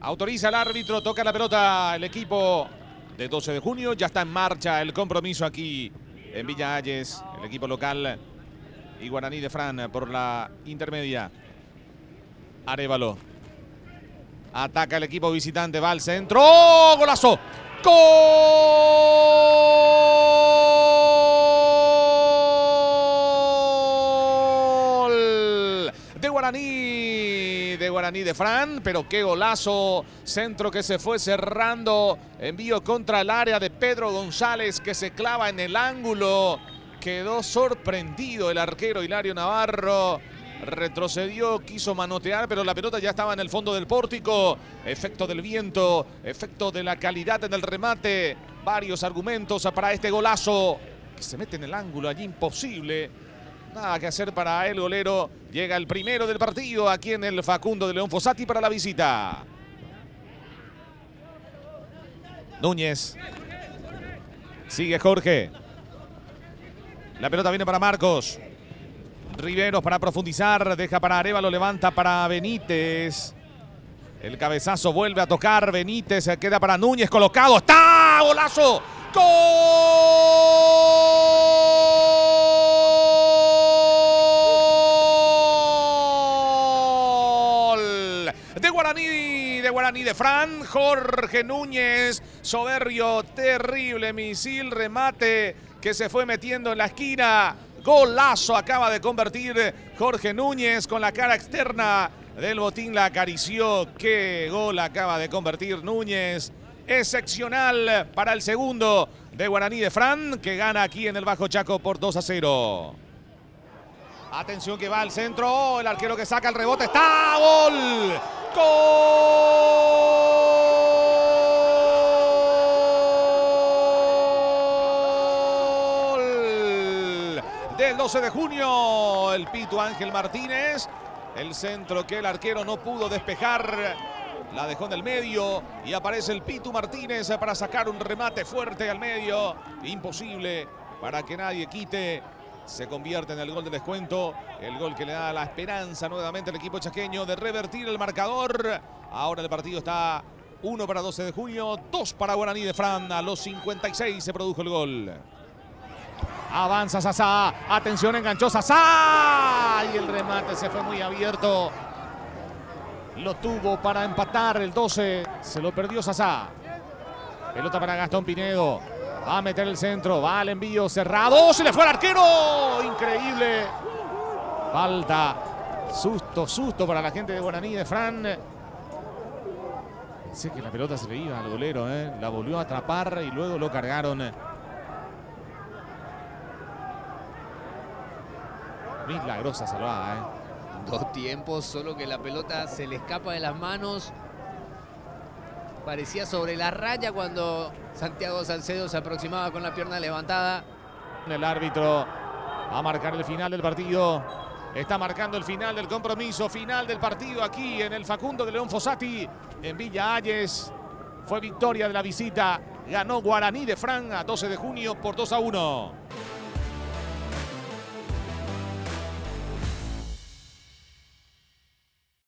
Autoriza el árbitro, toca la pelota el equipo de 12 de junio. Ya está en marcha el compromiso aquí en Villa Hayes. El equipo local y Guaraní de Fran por la intermedia. Arévalo. Ataca el equipo visitante, va al centro. ¡Oh! ¡Golazo! ¡Gol! De Guaraní de Fran, pero qué golazo. Centro que se fue cerrando. Envío contra el área de Pedro González que se clava en el ángulo. Quedó sorprendido el arquero Hilario Navarro. Retrocedió, quiso manotear, pero la pelota ya estaba en el fondo del pórtico. Efecto del viento, efecto de la calidad en el remate. Varios argumentos para este golazo que se mete en el ángulo, allí imposible. Nada que hacer para el golero. Llega el primero del partido aquí en el Facundo de León Fossati para la visita. Núñez. Sigue Jorge. La pelota viene para Marcos. Riveros para profundizar, deja para Arévalo, levanta para Benítez. El cabezazo vuelve a tocar, Benítez queda para Núñez, colocado, ¡está! ¡Golazo! ¡Gol! De Guaraní de Fran, Jorge Núñez, soberbio, terrible misil, remate que se fue metiendo en la esquina. Golazo acaba de convertir Jorge Núñez con la cara externa del botín, la acarició. Qué gol acaba de convertir Núñez. Excepcional para el segundo de Guaraní de Fran, que gana aquí en el Bajo Chaco por 2-0. Atención que va al centro, el arquero que saca el rebote, ¡está! ¡Gol! ¡Gol! Del 12 de junio, el Pitu Ángel Martínez. El centro que el arquero no pudo despejar, la dejó en el medio y aparece el Pitu Martínez para sacar un remate fuerte al medio. Imposible para que nadie quite. Se convierte en el gol de descuento, el gol que le da la esperanza nuevamente al equipo chaqueño de revertir el marcador. Ahora el partido está 1 para 12 de junio, 2 para Guaraní de Fran. A los 56 se produjo el gol. Avanza Sasá, atención, enganchó Sasá y el remate se fue muy abierto. Lo tuvo para empatar el 12, se lo perdió Sasá. Pelota para Gastón Pinedo, va a meter el centro, va al envío cerrado, se le fue al arquero, increíble. Falta, susto para la gente de Guaraní de Fran. Pensé que la pelota se le iba al golero, la volvió a atrapar y luego lo cargaron. Milagrosa salvada, Dos tiempos, solo que la pelota se le escapa de las manos. Parecía sobre la raya cuando Santiago Salcedo se aproximaba con la pierna levantada. El árbitro va a marcar el final del partido. Está marcando el final del compromiso, final del partido aquí en el Facundo de León Fossati, en Villa Hayes. Fue victoria de la visita. Ganó Guaraní de Fran a 12 de junio por 2-1.